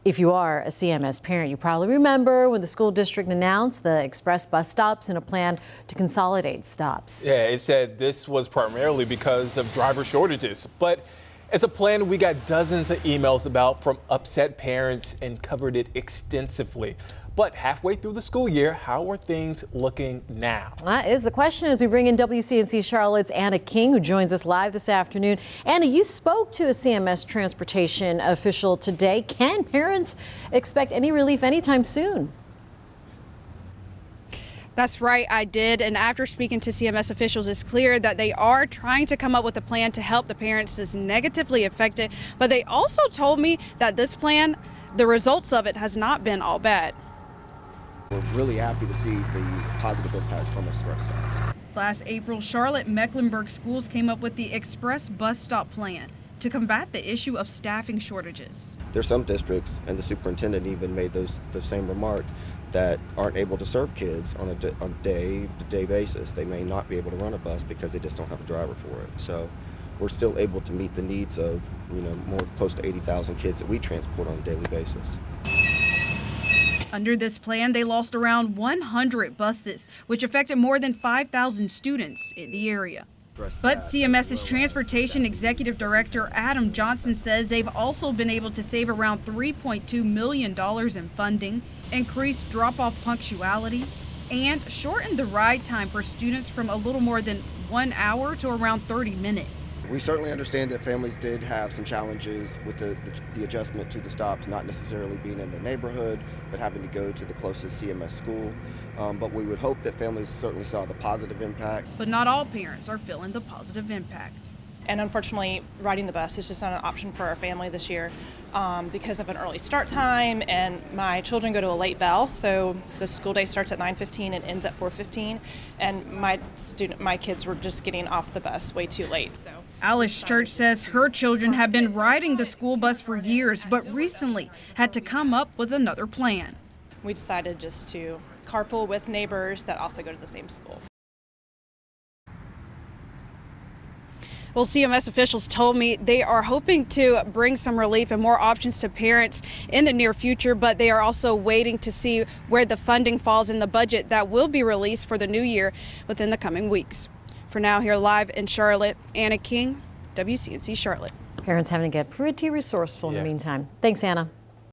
If you are a CMS parent, you probably remember when the school district announced the express bus stops and a plan to consolidate stops. Yeah, it said this was primarily because of driver shortages, but it's a plan we got dozens of emails about from upset parents and covered it extensively. But halfway through the school year, how are things looking now? That is the question as we bring in WCNC Charlotte's Anna King, who joins us live this afternoon. Anna, you spoke to a CMS transportation official today. Can parents expect any relief anytime soon? That's right, I did. And after speaking to CMS officials, it's clear that they are trying to come up with a plan to help the parents that's negatively affected. But they also told me that this plan, the results of it has not been all bad. We're really happy to see the positive impacts from express stops. Last April, Charlotte-Mecklenburg Schools came up with the express bus stop plan to combat the issue of staffing shortages. There's some districts, and the superintendent even made those same remarks, that aren't able to serve kids on a day-to-day basis. They may not be able to run a bus because they just don't have a driver for it. So we're still able to meet the needs of, more close to 80,000 kids that we transport on a daily basis. Under this plan, they lost around 100 buses, which affected more than 5,000 students in the area. But CMS's Transportation Executive Director Adam Johnson says they've also been able to save around $3.2 million in funding, increase drop-off punctuality, and shorten the ride time for students from a little more than 1 hour to around 30 minutes. We certainly understand that families did have some challenges with the adjustment to the stops, not necessarily being in their neighborhood, but having to go to the closest CMS school. But we would hope that families certainly saw the positive impact. But not all parents are feeling the positive impact. And unfortunately, riding the bus is just not an option for our family this year because of an early start time, and my children go to a late bell, so the school day starts at 9:15 and ends at 4:15, and my kids were just getting off the bus way too late. So Alice Church says her children have been riding the school bus for years, but recently had to come up with another plan. We decided just to carpool with neighbors that also go to the same school. Well, CMS officials told me they are hoping to bring some relief and more options to parents in the near future, but they are also waiting to see where the funding falls in the budget that will be released for the new year within the coming weeks. For now, here live in Charlotte, Anna King, WCNC Charlotte. Parents having to get pretty resourceful in the meantime. Thanks, Anna.